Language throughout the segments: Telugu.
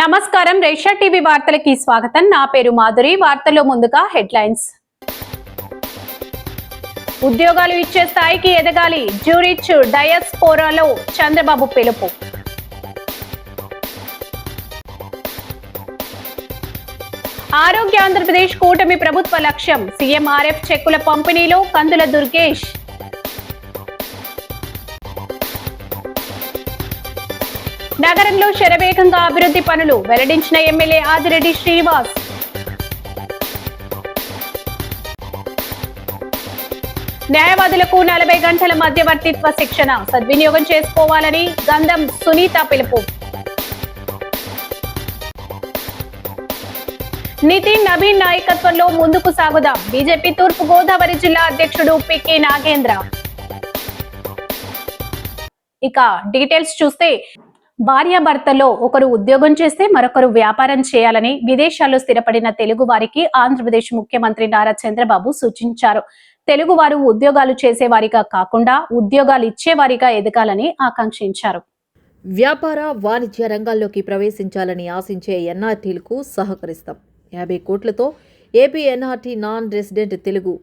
నమస్కారం, రేషా టీవీ వార్తలకి స్వాగతం. నా పేరు మాధురి. వార్తల్లో ముందుగా హెడ్లైన్స్. ఉద్యోగాలు ఇచ్చే స్థాయికి ఎదగాలి, జ్యూరిచ్ డయాస్పోరాలో చంద్రబాబు పిలుపు. ఆరోగ్య ఆంధ్రప్రదేశ్ కూటమి ప్రభుత్వ లక్ష్యం, సీఎంఆర్ఎఫ్ చెక్కుల పంపిణీలో కందుల దుర్గేష్. నగరంలో శరవేగంగా అభివృద్ధి పనులు, వెల్లడించిన ఎమ్మెల్యే ఆదిరెడ్డి శ్రీనివాస్. న్యాయవాదులకు 40 గంటల మధ్యవర్తిత్వ శిక్షణ సద్వినియోగం చేసుకోవాలని గంధం సునీత పిలుపు. నితిన్ నవీన్ నాయకత్వంలో ముందుకు సాగుదాం, బీజేపీ తూర్పు గోదావరి జిల్లా అధ్యక్షుడు పికే నాగేంద్ర. ఇక డీటెయిల్స్ చూస్తే, భార్యాభర్తల్లో ఒకరు ఉద్యోగం చేస్తే మరొకరు వ్యాపారం చేయాలని విదేశాల్లో స్థిరపడిన తెలుగు వారికి ఆంధ్రప్రదేశ్ ముఖ్యమంత్రి నారా చంద్రబాబు సూచించారు. తెలుగువారు ఉద్యోగాలు చేసేవారిగా కాకుండా ఉద్యోగాలు ఇచ్చేవారిగా ఎదగాలని ఆకాంక్షించారు. వ్యాపార వాణిజ్య రంగాల్లోకి ప్రవేశించాలని ఆశించే ఎన్ఆర్టీలకు సహకరిస్తాం. 50 కోట్లతో AP NRT non resident Telugu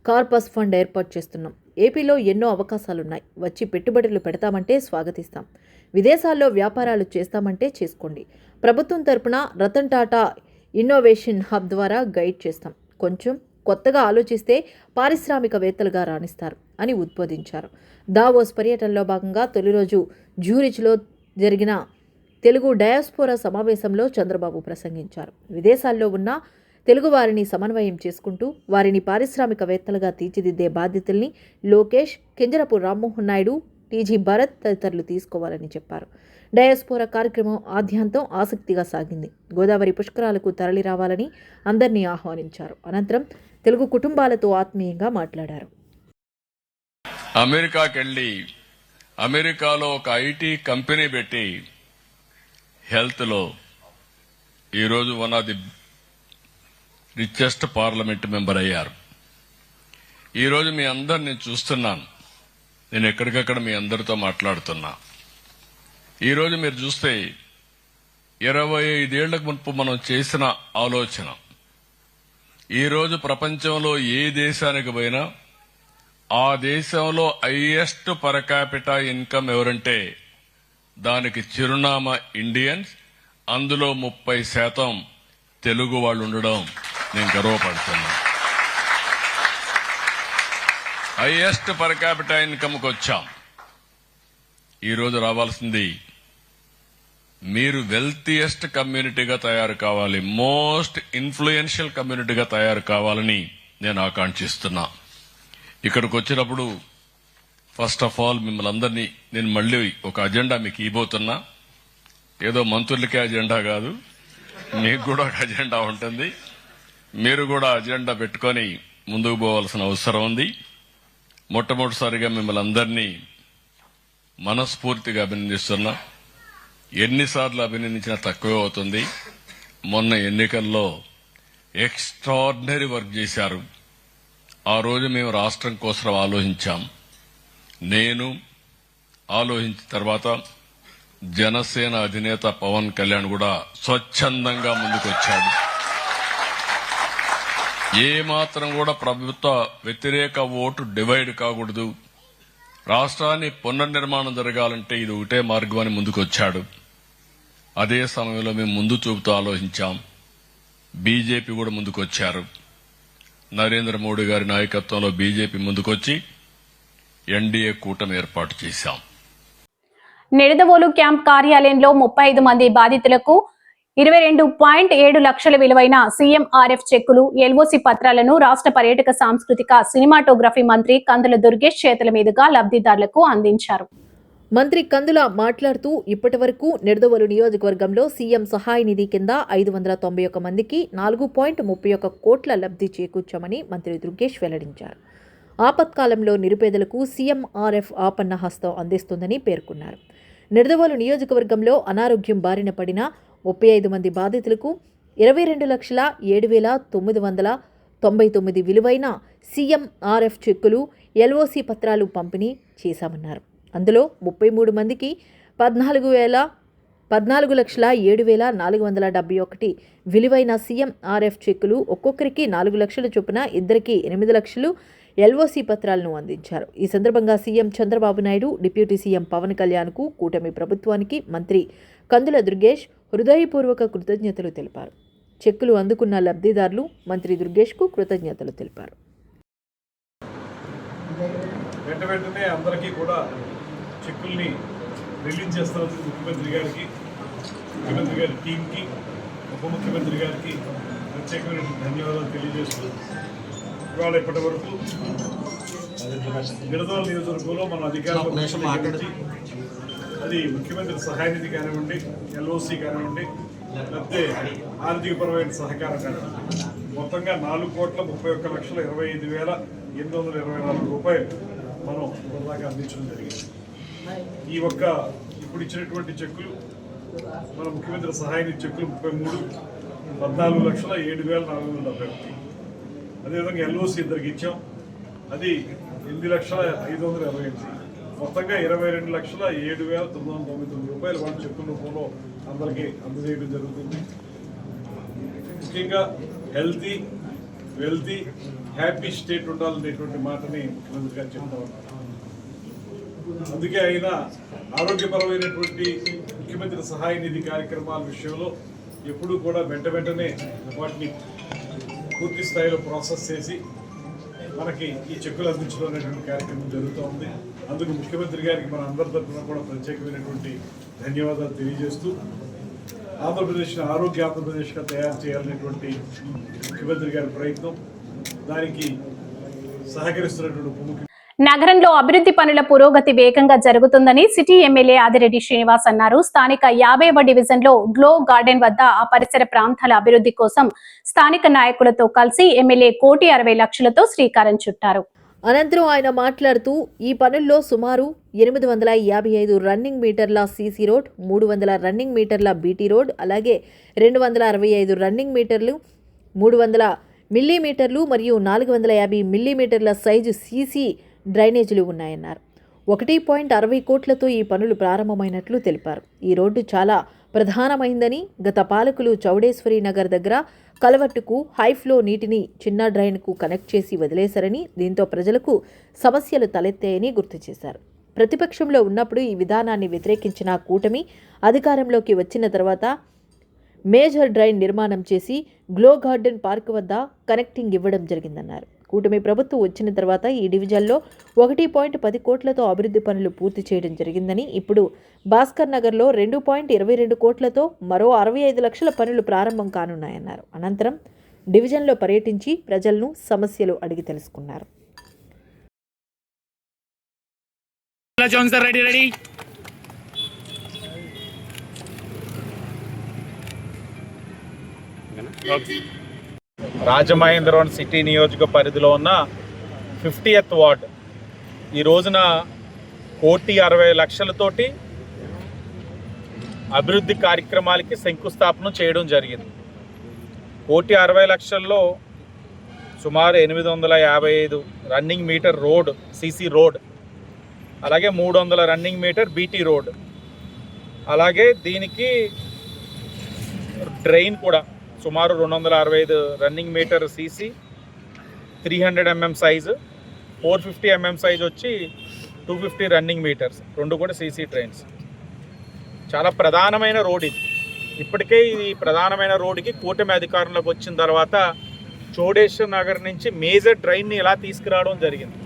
corpus fund ఏర్పాటు చేస్తున్నాం. ఏపీలో ఎన్నో అవకాశాలున్నాయి. వచ్చి పెట్టుబడులు పెడతామంటే స్వాగతిస్తాం. విదేశాల్లో వ్యాపారాలు చేస్తామంటే చేసుకోండి. ప్రభుత్వం తరపున రతన్ టాటా ఇన్నోవేషన్ హబ్ ద్వారా గైడ్ చేస్తాం. కొంచెం కొత్తగా ఆలోచిస్తే పారిశ్రామికవేత్తలుగా రాణిస్తారు అని ఉద్బోధించారు. దావోస్ పర్యటనలో భాగంగా తొలి రోజు జ్యూరిచ్లో జరిగిన తెలుగు డయాస్పోరా సమావేశంలో చంద్రబాబు ప్రసంగించారు. విదేశాల్లో ఉన్న తెలుగు వారిని సమన్వయం చేసుకుంటూ వారిని పారిశ్రామికవేత్తలుగా తీర్చిదిద్దే బాధ్యతల్ని లోకేష్, కింజరపు రామ్మోహన్ నాయుడు, టీజీ భరత్ తదితరులు తీసుకోవాలని చెప్పారు. డయాస్పోరా కార్యక్రమం ఆద్యాంతం ఆసక్తిగా సాగింది. గోదావరి పుష్కరాలకు తరలి రావాలని అందరినీ ఆహ్వానించారు. అనంతరం తెలుగు కుటుంబాలతో ఆత్మీయంగా మాట్లాడారు. అమెరికాకెళ్ళి అమెరికాలో ఒక ఐటీ కంపెనీ పెట్టి హెల్త్లో ఈరోజు one of the richest parliament member అయ్యారు. ఈరోజు మీ అందరిని చూస్తున్నాను. నేను ఎక్కడికక్కడ మీ అందరితో మాట్లాడుతున్నా. ఈరోజు మీరు చూస్తే 25 ఏళ్లకు మునుపు మనం చేసిన ఆలోచన ఈరోజు ప్రపంచంలో ఏ దేశానికి పోయినా ఆ దేశంలో హైయెస్ట్ పర్ క్యాపిటా ఇన్కమ్ ఎవరంటే దానికి చిరునామా ఇండియన్స్. అందులో 30% తెలుగు వాళ్ళు ఉండడం నేను గర్వపడుతున్నా. హైయెస్ట్ పర్ క్యాపిటా ఇన్కమ్కి వచ్చాం. ఈరోజు రావాల్సింది మీరు వెల్తియెస్ట్ కమ్యూనిటీగా తయారు కావాలి, మోస్ట్ ఇన్ఫ్లుయెన్షియల్ కమ్యూనిటీగా తయారు కావాలని నేను ఆకాంక్షిస్తున్నా. ఇక్కడికి వచ్చినప్పుడు ఫస్ట్ ఆఫ్ ఆల్ మిమ్మల్ని అందరినీ నేను మళ్ళీ ఒక అజెండా మీకు ఇవ్వబోతున్నా. ఏదో మంత్రులకే అజెండా కాదు, మీకు కూడా ఒక అజెండా ఉంటుంది. మీరు కూడా అజెండా పెట్టుకొని ముందుకు పోవాల్సిన అవసరం ఉంది. మొట్టమొదటిసారిగా మిమ్మల్ని అందరినీ మనస్ఫూర్తిగా అభినందిస్తున్నా. ఎన్నిసార్లు అభినందించినా తక్కువే అవుతుంది. మొన్న ఎన్నికల్లో ఎక్స్ట్రాడినరీ వర్క్ చేశారు. ఆ రోజు మేము రాష్ట్రం కోసం ఆలోచించాం. నేను ఆలోచించిన తర్వాత జనసేన అధినేత పవన్ కళ్యాణ్ కూడా స్వచ్ఛందంగా ముందుకొచ్చాడు. ఏమాత్రం కూడా ప్రభుత్వ వ్యతిరేక ఓటు డివైడ్ కాకూడదు, రాష్ట్రాన్ని పునర్నిర్మాణం జరగాలంటే ఇది ఒకటే మార్గం అని ముందుకొచ్చాడు. అదే సమయంలో మేము ముందు చూపుతూ ఆలోచించాం. బీజేపీ కూడా ముందుకొచ్చారు. నరేంద్ర మోడీ గారి నాయకత్వంలో బీజేపీ ముందుకొచ్చి ఎన్డీఏ కూటమి ఏర్పాటు చేశాం. నిడదవోలు క్యాంప్ కార్యాలయంలో 35 మంది బాధితులకు 22.7 లక్షల విలువైన సీఎంఆర్ఎఫ్ చెక్కులు, ఎల్ఓసి పత్రాలను రాష్ట్ర పర్యాటక సాంస్కృతిక సినిమాటోగ్రఫీ మంత్రి కందుల దుర్గేష్ చేతుల మీదుగా లబ్ధిదారులకు అందించారు. మంత్రి కందుల మాట్లాడుతూ ఇప్పటి వరకు నిడదవోలు నియోజకవర్గంలో సీఎం సహాయ నిధి కింద 591 మందికి 4.31 కోట్ల లబ్ధి చేకూర్చామని మంత్రి దుర్గేష్ వెల్లడించారు. ఆపత్కాలంలో నిరుపేదలకు సీఎంఆర్ఎఫ్ ఆపన్న హస్తం అందిస్తుందని పేర్కొన్నారు. నిడదవోలు నియోజకవర్గంలో అనారోగ్యం బారిన పడిన 35 మంది బాధితులకు 22,07,999 విలువైన సీఎంఆర్ఎఫ్ చెక్కులు, ఎల్ఓసి పత్రాలు పంపిణీ చేశామన్నారు. అందులో 33 మందికి 14,07,471 విలువైన సీఎంఆర్ఎఫ్ చెక్కులు, ఒక్కొక్కరికి 4 లక్షల చొప్పున ఇద్దరికి 8 లక్షలు ఎల్ఓసి పత్రాలను అందించారు. ఈ సందర్భంగా CM Chandrababu Naidu, deputy CM Pavan కళ్యాణ్కు, కూటమి ప్రభుత్వానికి మంత్రి కందుల దుర్గేష్ హృదయపూర్వక కృతజ్ఞతలు తెలిపారు. చెక్కులు అందుకున్న లబ్ధిదారులు మంత్రి దుర్గేష్కు కృతజ్ఞతలు తెలిపారు. వెంటనే అందరికీ కూడా చెక్కుల్ని రిలీజ్ చేస్తున్నందుకు ముఖ్యమంత్రి గారికి, ముఖ్యమంత్రి గారి టీంకి, ఉప ముఖ్యమంత్రి గారికి ప్రత్యేకమైన ధన్యవాదాలు తెలియజేస్తూ ఇవాళ ఇప్పటి వరకు గిడదోల నియోజకవర్గంలో మన అధికారులు అది ముఖ్యమంత్రి సహాయ నిధి కానివ్వండి, ఎల్ఓసి కానివ్వండి, లేకపోతే ఆర్థికపరమైన సహకారం కానివ్వండి, మొత్తంగా 4,31,25,824 రూపాయలు మనం ఇప్పటిదాకా అందించడం జరిగింది. ఈ ఒక్క ఇప్పుడు ఇచ్చినటువంటి చెక్కులు మన ముఖ్యమంత్రి సహాయ నిధి చెక్కులు 14,07,471. అదేవిధంగా ఎల్ఓసి ఇద్దరికి ఇచ్చాం, అది 8,05,28. మొత్తంగా 22,07,999 రూపాయలు వాళ్ళ చెక్కుల రూపంలో అందరికీ అందజేయడం జరుగుతుంది. ముఖ్యంగా హెల్తీ, వెల్తీ, హ్యాపీ స్టేట్ ఉండాలనేటువంటి మాటని ముఖ్యమంత్రి గారు చెప్తా ఉన్నారు. అందుకే ఆయన ఆరోగ్యపరమైనటువంటి ముఖ్యమంత్రి సహాయ నిధి కార్యక్రమాల విషయంలో ఎప్పుడూ కూడా వెంటనే వాటిని పూర్తి స్థాయిలో ప్రాసెస్ చేసి మనకి ఈ చెక్కులు అందించడం అనేటువంటి కార్యక్రమం జరుగుతూ ఉంది. అందుకు ముఖ్యమంత్రి గారికి మన అందరి తరఫున కూడా ప్రత్యేకమైనటువంటి ధన్యవాదాలు తెలియజేస్తూ ఆంధ్రప్రదేశ్ని ఆరోగ్య ఆంధ్రప్రదేశ్గా తయారు చేయాలనేటువంటి ముఖ్యమంత్రి గారి ప్రయత్నం, దానికి సహకరిస్తున్నటువంటి ఉప ముఖ్యమంత్రి. నగరంలో అభివృద్ధి పనుల పురోగతి వేగంగా జరుగుతుందని సిటీ ఎమ్మెల్యే ఆదిరెడ్డి శ్రీనివాస్ అన్నారు. స్థానిక 50వ డివిజన్లో గ్లో గార్డెన్ వద్ద ఆ పరిసర ప్రాంతాల అభివృద్ధి కోసం స్థానిక నాయకులతో కలిసి ఎమ్మెల్యే 1,60,00,000తో శ్రీకారం చుట్టారు. అనంతరం ఆయన మాట్లాడుతూ ఈ పనుల్లో సుమారు 855 రన్నింగ్ మీటర్ల సీసీ రోడ్, 300 రన్నింగ్ మీటర్ల బీటీ రోడ్, అలాగే 265 రన్నింగ్ మీటర్లు, 300 మిల్లీమీటర్లు మరియు 450 మిల్లీమీటర్ల సైజు సీసీ డ్రైనేజీలు ఉన్నాయన్నారు. 1.60 కోట్లతో ఈ పనులు ప్రారంభమైనట్లు తెలిపారు. ఈ రోడ్డు చాలా ప్రధానమైందని, గత పాలకులు చౌడేశ్వరి నగర్ దగ్గర కలవట్టుకు హైఫ్లో నీటిని చిన్న డ్రైన్కు కనెక్ట్ చేసి వదిలేశారని, దీంతో ప్రజలకు సమస్యలు తలెత్తాయని గుర్తు చేశారు. ప్రతిపక్షంలో ఉన్నప్పుడు ఈ విధానాన్ని వ్యతిరేకించిన కూటమి అధికారంలోకి వచ్చిన తర్వాత మేజర్ డ్రైన్ నిర్మాణం చేసి గ్లో గార్డెన్ పార్క్ వద్ద కనెక్టింగ్ ఇవ్వడం జరిగిందన్నారు. కూటమి ప్రభుత్వం వచ్చిన తర్వాత ఈ డివిజన్లో 1.10 కోట్లతో అభివృద్ధి పనులు పూర్తి చేయడం జరిగిందని, ఇప్పుడు భాస్కర్ నగర్లో 2.22 కోట్లతో మరో 65 లక్షల పనులు ప్రారంభం కానున్నాయన్నారు. అనంతరం డివిజన్లో పర్యటించి ప్రజలను సమస్యలు అడిగి తెలుసుకున్నారు. రాజమహేంద్రవరం సిటీ నియోజక పరిధిలో ఉన్న 50th వార్డ్ ఈ రోజున 1,60,00,000తోటి అభివృద్ధి కార్యక్రమాలకి శంకుస్థాపన చేయడం జరిగింది. 1,60,00,000లో సుమారు 855 running metre road, CC road, అలాగే 300 రన్నింగ్ మీటర్ బీటీ రోడ్, అలాగే దీనికి డ్రైన్ కూడా సుమారు 265 running metre CC, 300 mm size, 450 mm size వచ్చి 250 రన్నింగ్ మీటర్స్, రెండు కూడా సీసీ ట్రైన్స్. చాలా ప్రధానమైన రోడ్ ఇది. ఇప్పటికే ఈ ప్రధానమైన రోడ్డుకి కూటమి అధికారంలోకి వచ్చిన తర్వాత చౌడేశ్వర్ నగర్ నుంచి మేజర్ డ్రైన్ని ఇలా తీసుకురావడం జరిగింది.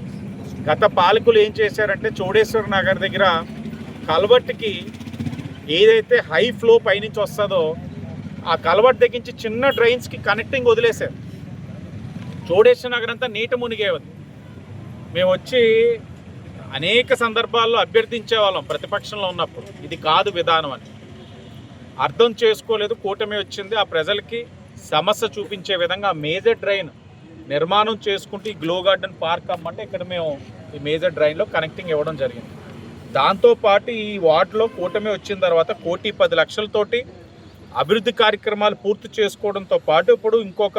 గత పాలకులు ఏం చేశారంటే చౌడేశ్వర్ నగర్ దగ్గర కల్వర్ట్కి ఏదైతే హై ఫ్లో పైనుంచి వస్తుందో ఆ కల్వర్ట్ దగ్గరించి చిన్న డ్రైన్స్కి కనెక్టింగ్ వదిలేశారు. చౌడేశ్వర్ నగర్ అంతా నీట మునిగేది. మేము వచ్చి అనేక సందర్భాల్లో అభ్యర్థించేవాళ్ళం ప్రతిపక్షంలో ఉన్నప్పుడు, ఇది కాదు విధానం అని. అర్థం చేసుకోలేదు. కూటమి వచ్చింది, ఆ ప్రజలకి సమస్య చూపించే విధంగా మేజర్ డ్రైన్ నిర్మాణం చేసుకుంటూ ఈ గ్లో గార్డెన్ పార్క్ అమ్మంటే ఇక్కడ మేము ఈ మేజర్ డ్రైన్లో కనెక్టింగ్ ఇవ్వడం జరిగింది. దాంతోపాటు ఈ వార్డులో కూటమి వచ్చిన తర్వాత 1,10,00,000తోటి అభివృద్ధి కార్యక్రమాలు పూర్తి చేసుకోవడంతో పాటు ఇప్పుడు ఇంకొక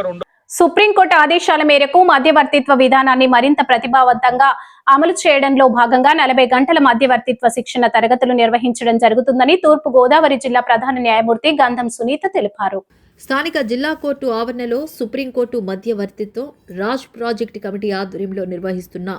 సుప్రీంకోర్టు ఆదేశాల మేరకు మధ్యవర్తిత్వ విధానాన్ని మరింత ప్రతిభావంతంగా అమలు చేయడంలో భాగంగా 40 గంటల మధ్యవర్తిత్వ శిక్షణ తరగతులు నిర్వహించడం జరుగుతుందని తూర్పు గోదావరి జిల్లా ప్రధాన న్యాయమూర్తి గంధం సునీత తెలిపారు. స్థానిక జిల్లా కోర్టు ఆవరణలో సుప్రీంకోర్టు మధ్యవర్తిత్వం రాజ్ ప్రాజెక్ట్ కమిటీ ఆధ్వర్యంలో నిర్వహిస్తున్న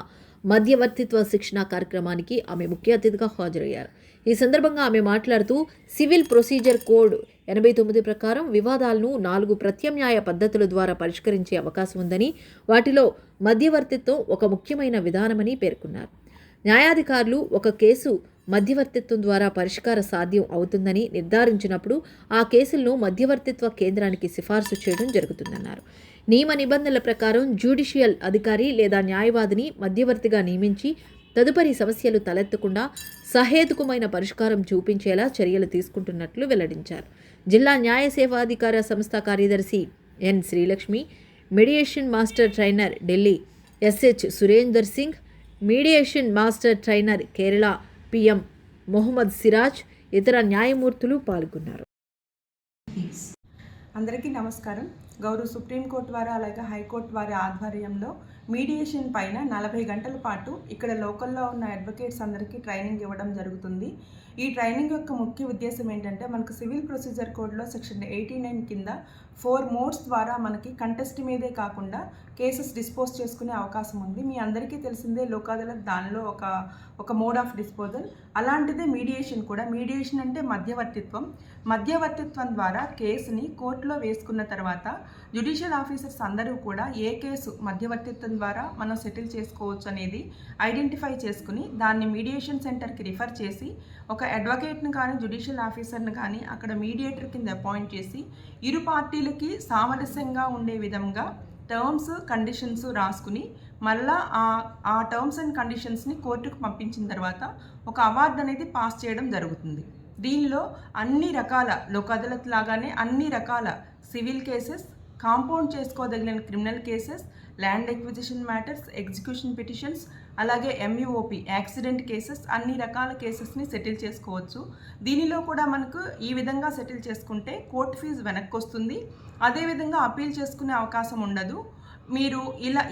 మధ్యవర్తిత్వ శిక్షణ కార్యక్రమానికి ఆమె ముఖ్య అతిథిగా హాజరయ్యారు. ఈ సందర్భంగా ఆమె మాట్లాడుతూ సివిల్ ప్రొసీజర్ కోడ్ 89 ప్రకారం వివాదాలను 4 ప్రత్యామ్నాయ పద్ధతుల ద్వారా పరిష్కరించే అవకాశం ఉందని, వాటిలో మధ్యవర్తిత్వం ఒక ముఖ్యమైన విధానమని పేర్కొన్నారు. న్యాయాధికారులు ఒక కేసు మధ్యవర్తిత్వం ద్వారా పరిష్కార సాధ్యం అవుతుందని నిర్ధారించినప్పుడు ఆ కేసులను మధ్యవర్తిత్వ కేంద్రానికి సిఫార్సు చేయడం జరుగుతుందన్నారు. నియమ నిబంధనల ప్రకారం జ్యుడిషియల్ అధికారి లేదా న్యాయవాదిని మధ్యవర్తిగా నియమించి తదుపరి సమస్యలు తలెత్తకుండా సహేతుకమైన పరిష్కారం చూపించేలా చర్యలు తీసుకుంటున్నట్లు వెల్లడించారు. జిల్లా న్యాయ సేవాధికార సంస్థ కార్యదర్శి N Srilakshmi, mediation master trainer Delhi SH Surender Singh, mediation master trainer Kerala PM Mohammed Siraj, ఇతర న్యాయమూర్తులు పాల్గొన్నారు. అందరికీ నమస్కారం. గౌరవ సుప్రీంకోర్టు వారు అలాగే హైకోర్టు వారి ఆధ్వర్యంలో మీడియేషన్ పైన 40 గంటల పాటు ఇక్కడ లోకల్లో ఉన్న అడ్వకేట్స్ అందరికీ ట్రైనింగ్ ఇవ్వడం జరుగుతుంది. ఈ ట్రైనింగ్ యొక్క ముఖ్య ఉద్దేశం ఏంటంటే, మనకు సివిల్ ప్రొసీజర్ కోడ్లో సెక్షన్ 89 కింద 4 మోడ్స్ ద్వారా మనకి కంటెస్ట్ మీదే కాకుండా కేసెస్ డిస్పోజ్ చేసుకునే అవకాశం ఉంది. మీ అందరికీ తెలిసిందే లోక్ దానిలో ఒక మోడ్ ఆఫ్ డిస్పోజల్. అలాంటిదే మీడియేషన్ కూడా. మీడియేషన్ అంటే మధ్యవర్తిత్వం ద్వారా కేసుని కోర్టులో వేసుకున్న తర్వాత జ్యుడిషియల్ ఆఫీసర్స్ అందరూ కూడా ఏ కేసు మధ్యవర్తిత్వం ద్వారా మనం సెటిల్ చేసుకోవచ్చు అనేది ఐడెంటిఫై చేసుకుని దాన్ని మీడియేషన్ సెంటర్కి రిఫర్ చేసి ఒక అడ్వకేట్ని కానీ జ్యుడిషియల్ ఆఫీసర్ని కానీ అక్కడ మీడియేటర్ కింద అపాయింట్ చేసి ఇరు పార్టీలకి సామరస్యంగా ఉండే విధంగా టర్మ్స్ కండిషన్స్ రాసుకుని మళ్ళా ఆ టర్మ్స్ అండ్ కండిషన్స్ని కోర్టుకు పంపించిన తర్వాత ఒక అవార్డు అనేది పాస్ చేయడం జరుగుతుంది. దీనిలో అన్ని రకాల లోక్ అదాలత్ లాగానే అన్ని రకాల సివిల్ కేసెస్, కాంపౌండ్ చేసుకోదగిన criminal cases, land acquisition matters, execution petitions, అలాగే MUOP యాక్సిడెంట్ కేసెస్, అన్ని రకాల కేసెస్ని సెటిల్ చేసుకోవచ్చు. దీనిలో కూడా మనకు ఈ విధంగా సెటిల్ చేసుకుంటే కోర్టు ఫీజు వెనక్కి వస్తుంది. అదేవిధంగా అప్పీల్ చేసుకునే అవకాశం ఉండదు. మీరు ఇలా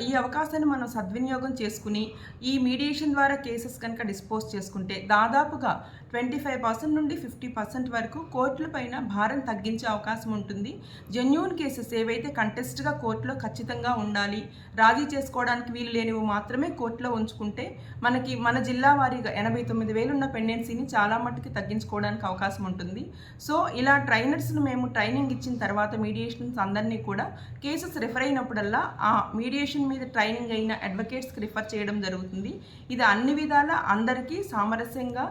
ఈ అవకాశాన్ని మనం సద్వినియోగం చేసుకుని ఈ మీడియేషన్ ద్వారా కేసెస్ కనుక డిస్పోజ్ చేసుకుంటే దాదాపుగా 25% నుండి 50% వరకు కోర్టుల పైన భారం తగ్గించే అవకాశం ఉంటుంది. జెన్యూన్ కేసెస్ ఏవైతే కంటెస్ట్గా కోర్టులో ఖచ్చితంగా ఉండాలి, రాజీ చేసుకోవడానికి వీలు లేనివి మాత్రమే కోర్టులో ఉంచుకుంటే మనకి మన జిల్లా వారీగా 89,000 ఉన్న పెండెన్సీని చాలా మట్టుకు తగ్గించుకోవడానికి అవకాశం ఉంటుంది. సో ఇలా ట్రైనర్స్ను మేము ట్రైనింగ్ ఇచ్చిన తర్వాత మీడియేషన్స్ అందరినీ కూడా కేసెస్ రిఫర్ అయినప్పుడల్లా ఆ మీడియేషన్ మీద ట్రైనింగ్ అయిన అడ్వకేట్స్కి రిఫర్ చేయడం జరుగుతుంది. ఇది అన్ని విధాల అందరికీ సామరస్యంగా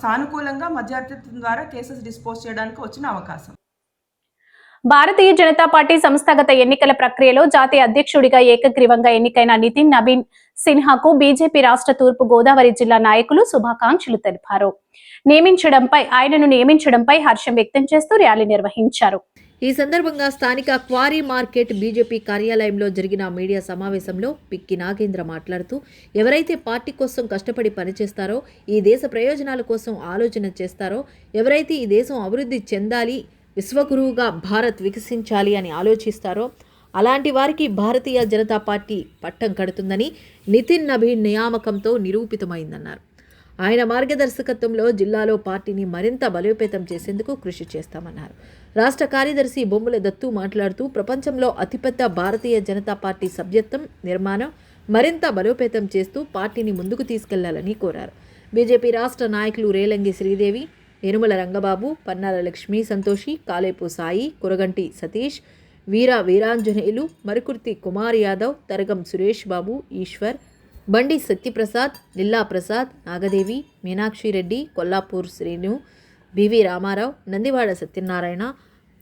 సానుకూలంగా మధ్యవర్తిత్వం ద్వారా కేసెస్ డిస్పోజ్ చేయడానికి వచ్చిన అవకాశం. భారతీయ జనతా పార్టీ సంస్థాగత ఎన్నికల ప్రక్రియలో జాతీయ అధ్యక్షుడిగా ఏకగ్రీవంగా ఎన్నికైన నితిన్ నబీన్ సిన్హాకు బీజేపీ రాష్ట్ర తూర్పు గోదావరి జిల్లా నాయకులు శుభాకాంక్షలు తెలిపారు. ఆయనను నియమించడంపై హర్షం వ్యక్తం చేస్తూ ర్యాలీ నిర్వహించారు. ఈ సందర్భంగా స్థానిక క్వారీ మార్కెట్ బీజేపీ కార్యాలయంలో జరిగిన మీడియా సమావేశంలో పిక్కి నాగేంద్ర మాట్లాడుతూ, ఎవరైతే పార్టీ కోసం కష్టపడి పనిచేస్తారో, ఈ దేశ ప్రయోజనాల కోసం ఆలోచన చేస్తారో, ఎవరైతే ఈ దేశం అభివృద్ధి చెందాలి, విశ్వగురువుగా భారత్ వికసించాలి అని ఆలోచిస్తారో అలాంటి వారికి భారతీయ జనతా పార్టీ పట్టం కడుతుందని నితిన్ నబీన్ నియామకంతో నిరూపితమైందన్నారు. ఆయన మార్గదర్శకత్వంలో జిల్లాలో పార్టీని మరింత బలోపేతం చేసేందుకు కృషి చేస్తామన్నారు. రాష్ట్ర కార్యదర్శి బొమ్ముల దత్తు మాట్లాడుతూ, ప్రపంచంలో అతిపెద్ద భారతీయ జనతా పార్టీ సభ్యత్వం నిర్మాణం మరింత బలోపేతం చేస్తూ పార్టీని ముందుకు తీసుకెళ్లాలని కోరారు. బీజేపీ రాష్ట్ర నాయకులు రేలంగి శ్రీదేవి, యనుమల రంగబాబు, పన్నాల లక్ష్మీ సంతోషి, కాలేపు సాయి, కురగంటి సతీష్, వీరాంజనేయులు, మరుకుర్తి కుమార్ యాదవ్, తరగం సురేష్ బాబు, ఈశ్వర్, బండి సత్యప్రసాద్, నిల్లా ప్రసాద్, నాగదేవి, మీనాక్షి రెడ్డి, కొల్లాపూర్ శ్రీను, బివి రామారావు, నందివాడ సత్యనారాయణ,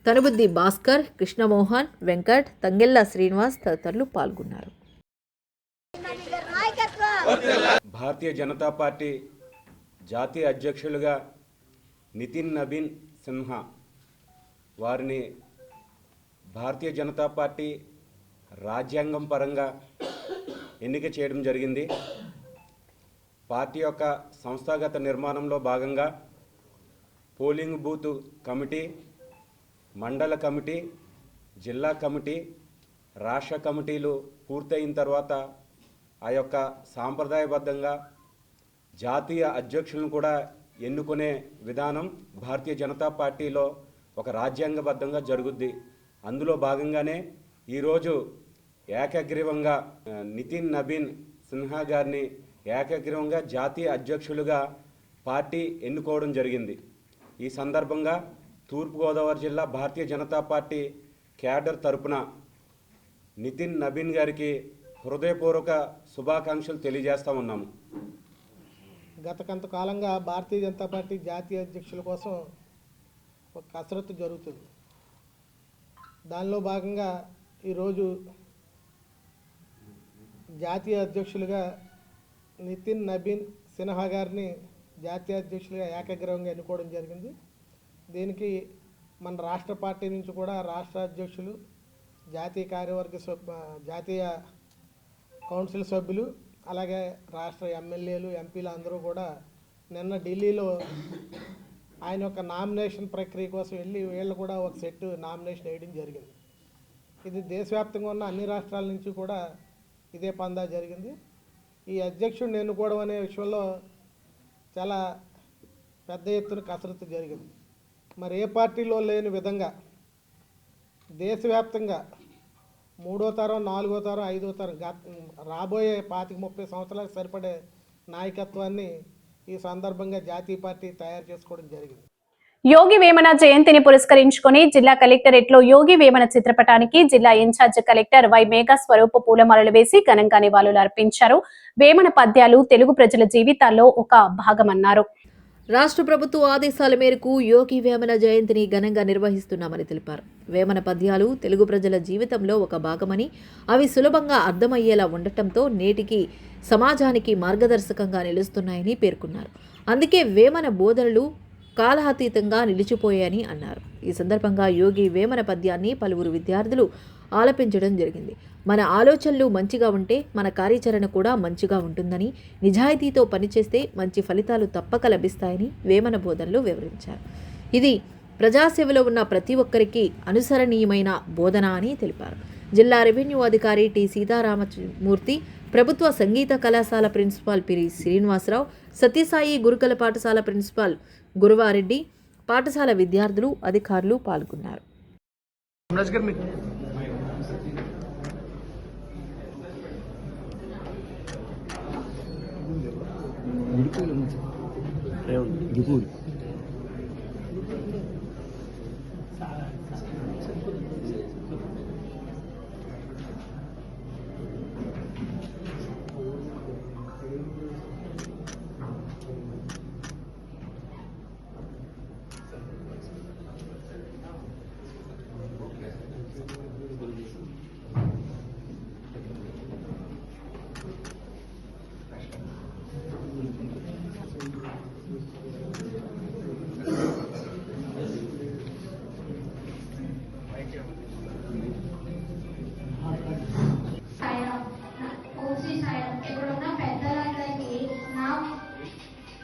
తనుబుద్ది భాస్కర్, కృష్ణమోహన్, వెంకట్, తంగెల్ల శ్రీనివాస్ తదితరులు పాల్గొన్నారు. భారతీయ జనతా పార్టీ జాతీయ అధ్యక్షులుగా నితిన్ నబీన్ సిన్హా వారిని భారతీయ జనతా పార్టీ రాజ్యాంగం పరంగా ఎన్నిక చేయడం జరిగింది. పార్టీ యొక్క సంస్థాగత నిర్మాణంలో భాగంగా పోలింగ్ బూత్ కమిటీ, మండల కమిటీ, జిల్లా కమిటీ, రాష్ట్ర కమిటీలు పూర్తయిన తర్వాత ఆ యొక్క సాంప్రదాయబద్ధంగా జాతీయ అధ్యక్షులను కూడా ఎన్నుకునే విధానం భారతీయ జనతా పార్టీలో ఒక రాజ్యాంగబద్ధంగా జరుగుద్ది. అందులో భాగంగానే ఈరోజు ఏకగ్రీవంగా నితిన్ నబీన్ సిన్హా గారిని ఏకగ్రీవంగా జాతీయ అధ్యక్షులుగా పార్టీ ఎన్నుకోవడం జరిగింది. ఈ సందర్భంగా తూర్పుగోదావరి జిల్లా భారతీయ జనతా పార్టీ క్యాడర్ తరపున నితిన్ నబీన్ గారికి హృదయపూర్వక శుభాకాంక్షలు తెలియజేస్తూ ఉన్నాము. గత కొంతకాలంగా భారతీయ జనతా పార్టీ జాతీయ అధ్యక్షుల కోసం ఒక కసరత్తు జరుగుతుంది. దానిలో భాగంగా ఈరోజు జాతీయ అధ్యక్షులుగా నితిన్ నబీన్ సిన్హా గారిని జాతీయ అధ్యక్షులుగా ఏకగ్రీవంగా ఎన్నుకోవడం జరిగింది. దీనికి మన రాష్ట్ర పార్టీ నుంచి కూడా రాష్ట్ర అధ్యక్షులు, జాతీయ కార్యవర్గ జాతీయ కౌన్సిల్ సభ్యులు, అలాగే రాష్ట్ర ఎమ్మెల్యేలు, ఎంపీలు అందరూ కూడా నిన్న ఢిల్లీలో ఆయన యొక్క నామినేషన్ ప్రక్రియ కోసం వెళ్ళి వీళ్ళు కూడా ఒక సెట్ నామినేషన్ వేయడం జరిగింది. ఇది దేశవ్యాప్తంగా ఉన్న అన్ని రాష్ట్రాల నుంచి కూడా ఇదే పందా జరిగింది. ఈ అధ్యక్షుడిని ఎన్నుకోవడం అనే విషయంలో చాలా పెద్ద ఎత్తున కసరత్తు జరిగింది. మరి ఏ పార్టీలో లేని విధంగా దేశవ్యాప్తంగా 3వ తరం, 4వ తరం, 5వ తరం రాబోయే 25-30 సంవత్సరాలకు సరిపడే నాయకత్వాన్ని ఈ సందర్భంగా జాతీయ పార్టీ తయారు చేసుకోవడం జరిగింది. యోగి వేమన జయంతిని పురస్కరించుకుని జిల్లా కలెక్టరేట్ లో యోగి వేమన చిత్రపటానికి జిల్లా ఇన్ఛార్జ్ కలెక్టర్ వై మేఘా స్వరూప పూలమాలలు వేసి ఘనంగా నివాళులు అర్పించారు. వేమన పద్యాలు తెలుగు ప్రజల జీవితాల్లో ఒక భాగమన్నారు. రాష్ట్ర ప్రభుత్వ ఆదేశాల మేరకు యోగి వేమన జయంతిని ఘనంగా నిర్వహిస్తున్నామని తెలిపారు. వేమన పద్యాలు తెలుగు ప్రజల జీవితంలో ఒక భాగమని, అవి సులభంగా అర్థమయ్యేలా ఉండటంతో నేటికి సమాజానికి మార్గదర్శకంగా నిలుస్తున్నాయని పేర్కొన్నారు. అందుకే వేమన బోధనలు కాలాతీతంగా నిలిచిపోయాయని అన్నారు. ఈ సందర్భంగా యోగి వేమన పద్యాన్ని పలువురు విద్యార్థులు ఆలపించడం జరిగింది. మన ఆలోచనలు మంచిగా ఉంటే మన కార్యాచరణ కూడా మంచిగా ఉంటుందని, నిజాయితీతో పనిచేస్తే మంచి ఫలితాలు తప్పక లభిస్తాయని వేమన బోధనలు వివరించారు. ఇది ప్రజాసేవలో ఉన్న ప్రతి ఒక్కరికి అనుసరణీయమైన బోధన అని తెలిపారు. జిల్లా రెవెన్యూ అధికారి టి సీతారామమూర్తి, ప్రభుత్వ సంగీత కళాశాల ప్రిన్సిపాల్ పిరి శ్రీనివాసరావు, సత్యసాయి గురుకుల పాఠశాల ప్రిన్సిపాల్ గురువారెడ్డి, పాఠశాల విద్యార్థులు, అధికారులు పాల్గొన్నారు. ఇక్కడున్న పెద్దలందరికీ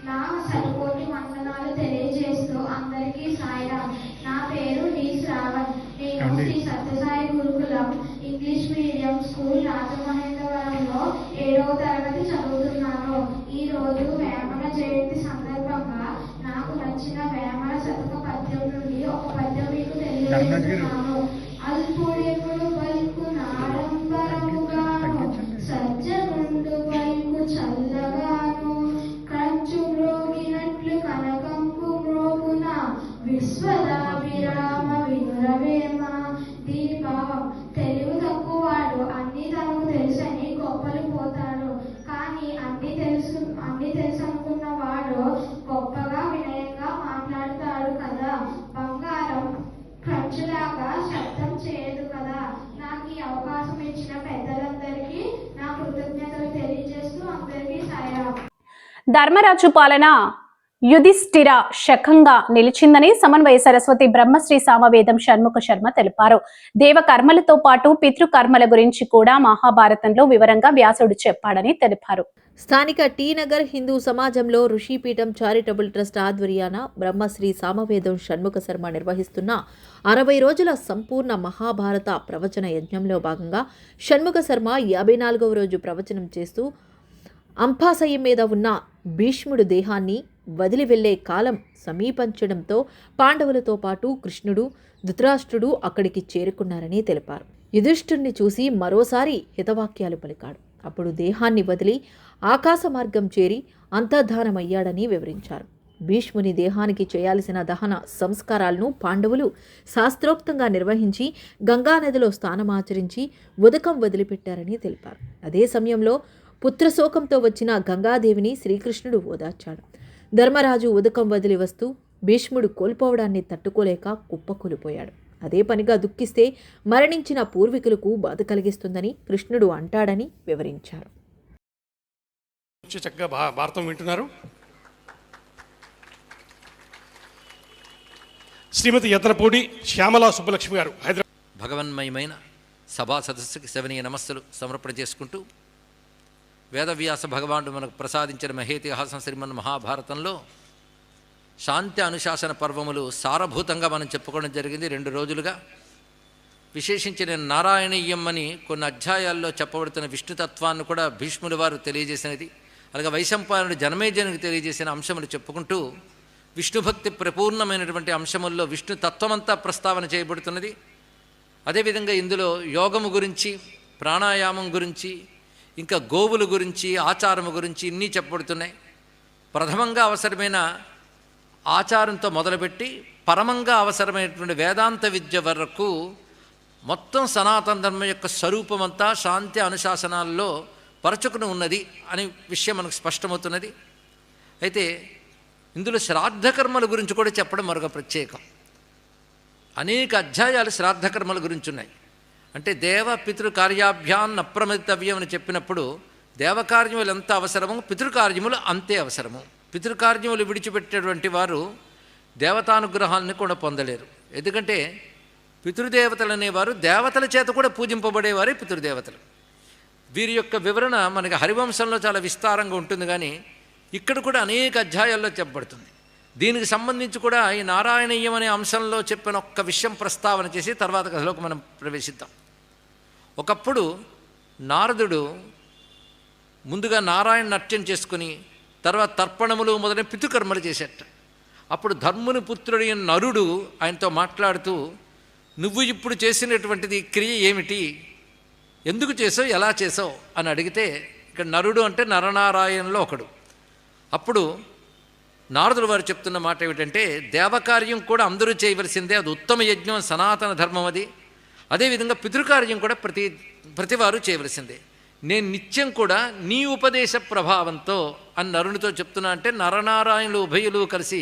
నా సరిపోటి వందనాలు తెలియజేస్తూ అందరికీ సాయిరాం. నా పేరు డి శ్రావణ్. నేను శ్రీ సత్యసాయి గురుకులం ఇంగ్లీష్ మీడియం స్కూల్ రాజమహేంద్రవరంలో 7వ తరగతి చదువుతున్నాను. ఈ రోజు వేమన జయంతి సందర్భంగా నాకు నచ్చిన వేమన శతక పద్యం నుండి ఒక పద్యం మీకు తెలియజేస్తున్నాను. అల్పుడెప్పుడు పలుకు నాడంబరముగాను, సజ్జనుండు పలుకు చల్లగాను, కంచు మ్రోగినట్లు కనకంపు మ్రోగున, విశ్వదాభిరామ వినురవేమ. దీని భావం, తెలివి తక్కువవాడు అన్ని తనకు తెలుసని గొప్పలు పోతాడు, కానీ అన్ని తెలుసు అనుకున్న వాడు గొప్పగా వినయంగా మాట్లాడతాడు కదా. బంగారం ఖర్చులాగా శబ్దం చేయదు కదా. నాకు ఈ అవకాశం ఇచ్చిన పెద్దలందరికీ నా కృతజ్ఞతలు తెలియజేస్తూ అందరికీ సాయిరాం. ధర్మరాజు పాలన యుధిష్ఠిర శకంగా నిలిచిందని సమన్వయ సరస్వతి బ్రహ్మశ్రీ సామవేదం షణ్ముఖ శర్మ తెలిపారు. దేవకర్మలతో పాటు పితృకర్మల గురించి కూడా మహాభారతంలో వివరంగా వ్యాసుడు చెప్పాడని తెలిపారు. స్థానిక టీ నగర్ హిందూ సమాజంలో ఋషిపీఠం చారిటబుల్ ట్రస్ట్ ఆధ్వర్యాన బ్రహ్మశ్రీ సామవేదం షణ్ముఖ శర్మ నిర్వహిస్తున్న 60 రోజుల సంపూర్ణ మహాభారత ప్రవచన యజ్ఞంలో భాగంగా షణ్ముఖ శర్మ 54వ రోజు ప్రవచనం చేస్తూ అంపాశయం మీద ఉన్న భీష్ముడు దేహాన్ని వదిలి వెళ్లే కాలం సమీపించడంతో పాండవులతో పాటు కృష్ణుడు, ధృతరాష్ట్రుడు అక్కడికి చేరుకున్నారని తెలిపారు. యుధిష్ఠుడిని చూసి మరోసారి హితవాక్యాలు పలికాడు. అప్పుడు దేహాన్ని వదిలి ఆకాశ మార్గం చేరి అంతర్ధానమయ్యాడని వివరించారు. భీష్ముని దేహానికి చేయాల్సిన దహన సంస్కారాలను పాండవులు శాస్త్రోక్తంగా నిర్వహించి గంగానదిలో స్నానమాచరించి ఉదకం వదిలిపెట్టారని తెలిపారు. అదే సమయంలో పుత్రశోకంతో వచ్చిన గంగాదేవిని శ్రీకృష్ణుడు ఓదార్చాడు. ధర్మరాజు ఉదకం వదిలి వస్తూ భీష్ముడు కోల్పోవడాన్ని తట్టుకోలేక కుప్పకూలిపోయాడు. అదే పనిగా దుఃఖిస్తే మరణించిన పూర్వీకులకు బాధ కలిగిస్తుందని కృష్ణుడు అంటాడని వివరించారు. చక్కగా భారతం వింటున్నారు. శ్రీమతి యత్నపూడి శ్యామలా సుబ్బలక్ష్మి గారు హైదరాబాద్. భగవన్మయమైన సభా సదస్సుకి శవనీయ నమస్సులు సమర్పణ చేసుకుంటూ, వేదవ్యాస భగవానుడు మనకు ప్రసాదించిన మహేతిహాసం శ్రీమన్ మహాభారతంలో శాంతి అనుశాసన పర్వములు సారభూతంగా మనం చెప్పుకోవడం జరిగింది 2 రోజులుగా. విశేషించి నేను నారాయణీయం అని కొన్ని అధ్యాయాల్లో చెప్పబడుతున్న విష్ణుతత్వాన్ని కూడా భీష్ముల వారు తెలియజేసినది, అలాగే వైశంపాయనుడు జనమేజయునికి తెలియజేసిన అంశములు చెప్పుకుంటూ విష్ణుభక్తి ప్రపూర్ణమైనటువంటి అంశముల్లో విష్ణుతత్వమంతా ప్రస్తావన చేయబడుతున్నది. అదేవిధంగా ఇందులో యోగము గురించి, ప్రాణాయామం గురించి, ఇంకా గోవుల గురించి, ఆచారము గురించి ఇన్ని చెప్పబడుతున్నాయి. ప్రథమంగా అవసరమైన ఆచారంతో మొదలుపెట్టి పరమంగా అవసరమైనటువంటి వేదాంత విద్య వరకు మొత్తం సనాతన ధర్మం యొక్క స్వరూపమంతా శాంతి అనుశాసనాల్లో పరచుకుని ఉన్నది అనే విషయం మనకు స్పష్టమవుతున్నది. అయితే ఇందులో శ్రాద్ధకర్మల గురించి కూడా చెప్పడం మరొక ప్రత్యేకం. అనేక అధ్యాయాలు శ్రాద్ధకర్మల గురించి ఉన్నాయి. అంటే దేవ పితృకార్యాభ్యాన్ అప్రమదితవ్యం అని చెప్పినప్పుడు దేవకార్యములు ఎంత అవసరమో పితృకార్యములు అంతే అవసరము. పితృకార్యములు విడిచిపెట్టేటువంటి వారు దేవతానుగ్రహాలను కూడా పొందలేరు. ఎందుకంటే పితృదేవతలు అనేవారు దేవతల చేత కూడా పూజింపబడేవారే పితృదేవతలు. వీరి యొక్క వివరణ మనకి హరివంశంలో చాలా విస్తారంగా ఉంటుంది, కానీ ఇక్కడ కూడా అనేక అధ్యాయాల్లో చెప్పబడుతుంది. దీనికి సంబంధించి కూడా ఈ నారాయణీయం అనే అంశంలో చెప్పిన ఒక్క విషయం ప్రస్తావన చేసి తర్వాత కథలోకి మనం ప్రవేశిద్దాం. ఒకప్పుడు నారదుడు ముందుగా నారాయణ నృత్యం చేసుకుని తర్వాత తర్పణములు మొదలైన పితృకర్మలు చేసేట. అప్పుడు ధర్ముని పుత్రుడి నరుడు ఆయనతో మాట్లాడుతూ, నువ్వు ఇప్పుడు చేసినటువంటిది క్రియ ఏమిటి, ఎందుకు చేసావు, ఎలా చేసావు అని అడిగితే, ఇక్కడ నరుడు అంటే నరనారాయణలో ఒకడు. అప్పుడు నారదుడు వారు చెప్తున్న మాట ఏమిటంటే, దేవకార్యం కూడా అందరూ చేయవలసిందే, అది ఉత్తమ యజ్ఞం, సనాతన ధర్మం అది. అదేవిధంగా పితృకార్యం కూడా ప్రతివారు చేయవలసిందే. నేను నిత్యం కూడా నీ ఉపదేశ ప్రభావంతో అని నరునితో చెప్తున్నా. అంటే నరనారాయణులు ఉభయులు కలిసి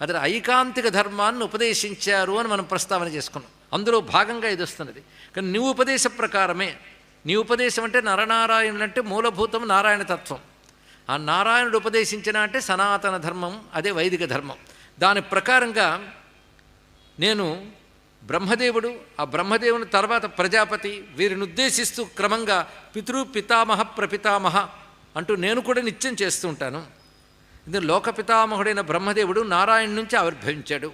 అతను ఐకాంతిక ధర్మాన్ని ఉపదేశించారు అని మనం ప్రస్తావన చేసుకున్నాం. అందులో భాగంగా ఇది వస్తున్నది. కానీ నీ ఉపదేశ ప్రకారమే, నీ ఉపదేశం అంటే నరనారాయణులు అంటే మూలభూతం నారాయణ తత్వం. ఆ నారాయణుడు ఉపదేశించిన అంటే సనాతన ధర్మం, అదే వైదిక ధర్మం. దాని ప్రకారంగా నేను బ్రహ్మదేవుడు, ఆ బ్రహ్మదేవుని తర్వాత ప్రజాపతి, వీరిని ఉద్దేశిస్తూ క్రమంగా పితృ పితామహ ప్రపితామహ అంటూ నేను కూడా నిత్యం చేస్తూ ఉంటాను. ఇది లోకపితామహుడైన బ్రహ్మదేవుడు నారాయణ నుంచి ఆవిర్భవించాడు.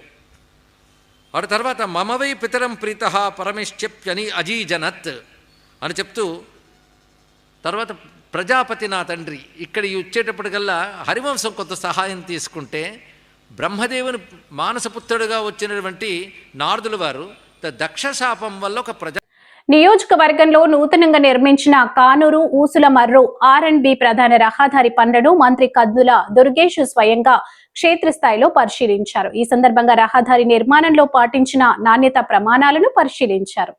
వాడి తర్వాత మమవై పితరం ప్రీత పరమేశ్చప్యని అజీజనత్ అని చెప్తూ, తర్వాత ప్రజాపతి నా తండ్రి. ఇక్కడ వచ్చేటప్పటికల్లా హరివంశం కొంత సహాయం తీసుకుంటే, బ్రహ్మదేవుని మానసపుత్రుడుగా వచ్చినటువంటి నారదుల వారు దక్షశాపం వల్ల ఒక నియోజకవర్గంలో నూతనంగా నిర్మించిన కానూరు ఊసుల మర్రు R&B ప్రధాన రహదారి పనులను మంత్రి కద్దుల దుర్గేష్ స్వయంగా క్షేత్రస్థాయిలో పరిశీలించారు. ఈ సందర్భంగా రహదారి నిర్మాణంలో పాటించిన నాణ్యత ప్రమాణాలను పరిశీలించారు.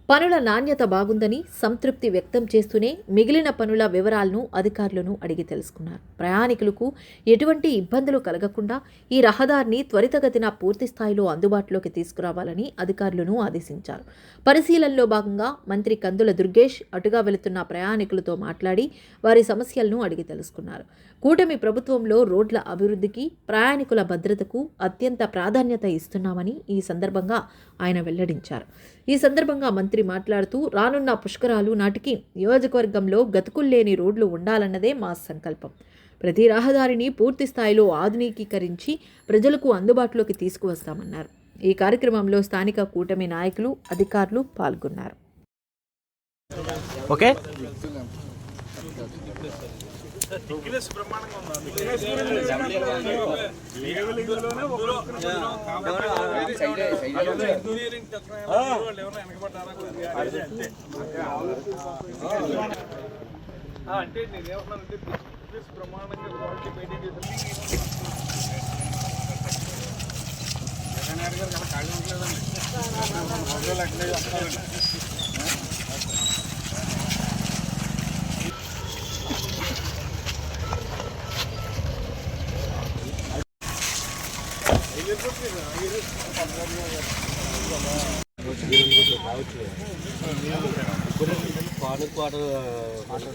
పనుల నాణ్యత బాగుందని సంతృప్తి వ్యక్తం చేస్తూనే మిగిలిన పనుల వివరాలను అధికారులను అడిగి తెలుసుకున్నారు. ప్రయాణికులకు ఎటువంటి ఇబ్బందులు కలగకుండా ఈ రహదారిని త్వరితగతిన పూర్తి స్థాయిలో అందుబాటులోకి తీసుకురావాలని అధికారులను ఆదేశించారు. పరిశీలనలో భాగంగా మంత్రి కందుల దుర్గేష్ అటుగా వెళుతున్న ప్రయాణికులతో మాట్లాడి వారి సమస్యలను అడిగి తెలుసుకున్నారు. కూటమి ప్రభుత్వంలో రోడ్ల అభివృద్ధికి, ప్రయాణికుల భద్రతకు అత్యంత ప్రాధాన్యత ఇస్తున్నామని ఈ సందర్భంగా ఆయన వెల్లడించారు. ఈ సందర్భంగా మంత్రి మాట్లాడుతూ రానున్న పుష్కరాలు నాటికి నియోజకవర్గంలో గతుకుల్లేని రోడ్లు ఉండాలన్నదే మా సంకల్పం. ప్రతి రహదారిని పూర్తి స్థాయిలో ఆధునికీకరించి ప్రజలకు అందుబాటులోకి తీసుకువస్తామన్నారు. ఈ కార్యక్రమంలో స్థానిక కూటమి నాయకులు, అధికారులు పాల్గొన్నారు. ఓకే అంటే నేనేమన్నానంటే బ్రహ్మాండంగా క్వాలిటీ మెయింటైన్ చేసి జగన్ గారు అలా ఖాళీ ఉండలేదండి. అట్లే వస్తారండి.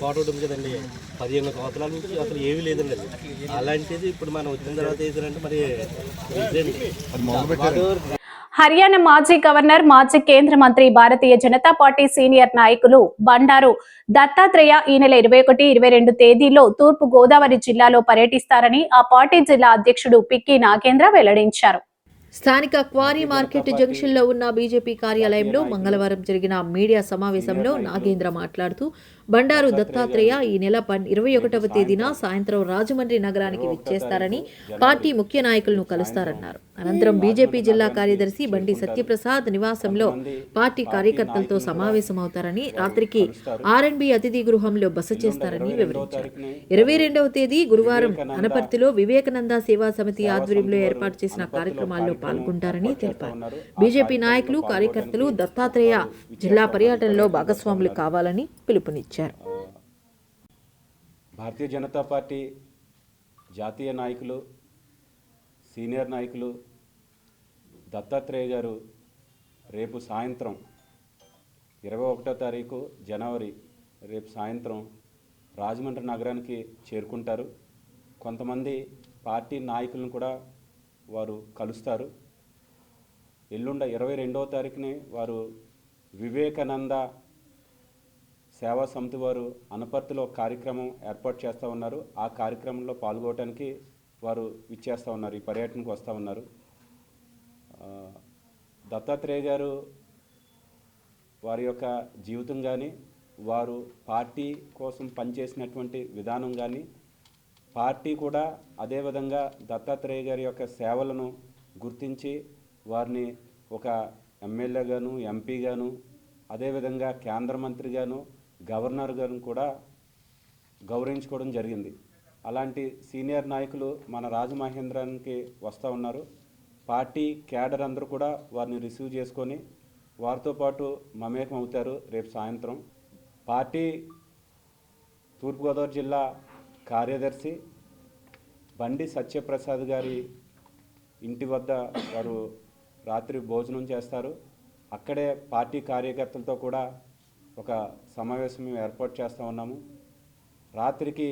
కోట ఉంటుంది కదండి, 15 సంవత్సరాల నుంచి అసలు ఏమీ లేదండి. అలాంటిది ఇప్పుడు మనం వచ్చిన తర్వాత వేసారంటే మరి హర్యానా మాజీ గవర్నర్, మాజీ కేంద్ర మంత్రి, భారతీయ జనతా పార్టీ సీనియర్ నాయకులు బండారు దత్తాత్రేయ ఈ నెల 21, 22 తేదీల్లో తూర్పు గోదావరి జిల్లాలో పర్యటిస్తారని ఆ పార్టీ జిల్లా అధ్యక్షుడు పిక్కి నాగేంద్ర వెల్లడించారు. స్థానిక క్వారీ మార్కెట్ జంక్షన్లో ఉన్న బీజేపీ కార్యాలయంలో మంగళవారం జరిగిన మీడియా సమావేశంలో నాగేంద్ర మాట్లాడుతూ బండారు దత్తాత్రేయ ఈ నెల 21వ తేదీన సాయంత్రం రాజమండ్రి నగరానికి విచ్చేస్తారని, పార్టీ ముఖ్య నాయకులను కలుస్తారన్నారు. అనంతరం బీజేపీ జిల్లా కార్యదర్శి బండి సత్యప్రసాద్ నివాసంలో పార్టీ కార్యకర్తలతో సమావేశమవుతారని, రాత్రికి ఆర్ఎండ్బి అతిథి గృహంలో బస చేస్తారని వివరించారు. 22వ తేదీ గురువారం అనపర్తిలో వివేకానంద సేవా సమితి ఆధ్వర్యంలో ఏర్పాటు చేసిన కార్యక్రమాల్లో పాల్గొంటారని తెలిపారు. బీజేపీ నాయకులు, కార్యకర్తలు దత్తాత్రేయ జిల్లా పర్యటనలో భాగస్వాములు కావాలని పిలుపునిచ్చారు. భారతీయ జనతా పార్టీ జాతీయ నాయకులు, సీనియర్ నాయకులు దత్తాత్రేయ గారు రేపు సాయంత్రం 21వ తారీఖు జనవరి రేపు సాయంత్రం రాజమండ్రి నగరానికి చేరుకుంటారు. కొంతమంది పార్టీ నాయకులను కూడా వారు కలుస్తారు. ఎల్లుండ 22వ తారీఖుని వారు వివేకానంద సేవా సమితి వారు అనపర్తిలో కార్యక్రమం ఏర్పాటు చేస్తూ ఉన్నారు. ఆ కార్యక్రమంలో పాల్గొనడానికి వారు ఇచ్చేస్తూ ఉన్నారు, ఈ పర్యటనకు వస్తూ ఉన్నారు. దత్తాత్రేయ గారు వారి యొక్క జీవితం కానీ, వారు పార్టీ కోసం పనిచేసినటువంటి విధానం కానీ, పార్టీ కూడా అదేవిధంగా దత్తాత్రేయ గారి యొక్క సేవలను గుర్తించి వారిని ఒక ఎమ్మెల్యేగాను, ఎంపీగాను, అదేవిధంగా కేంద్ర మంత్రిగాను, గవర్నర్ గారు కూడా గౌరవించుకోవడం జరిగింది. అలాంటి సీనియర్ నాయకులు మన రాజమహేంద్రానికి వస్తూ ఉన్నారు. పార్టీ క్యాడర్ అందరూ కూడా వారిని రిసీవ్ చేసుకొని వారితో పాటు మమేకం అవుతారు రేపు సాయంత్రం. పార్టీ తూర్పుగోదావరి జిల్లా కార్యదర్శి బండి సత్యప్రసాద్ గారి ఇంటి వద్ద వారు రాత్రి భోజనం చేస్తారు. అక్కడే పార్టీ కార్యకర్తలతో కూడా ఒక సమావేశం ఏర్పాటు చేస్తూ ఉన్నాము. రాత్రికి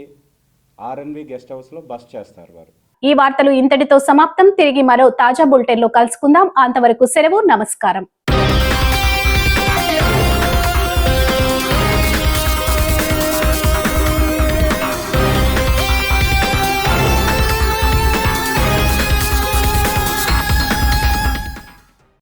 ఆర్ఎన్వి గెస్ట్ హౌస్లో బస చేస్తారు వారు. ఈ వార్తలు ఇంతటితో సమాప్తం. తిరిగి మరో తాజా బులెటిన్లో కలుసుకుందాం. అంతవరకు సెలవు. నమస్కారం.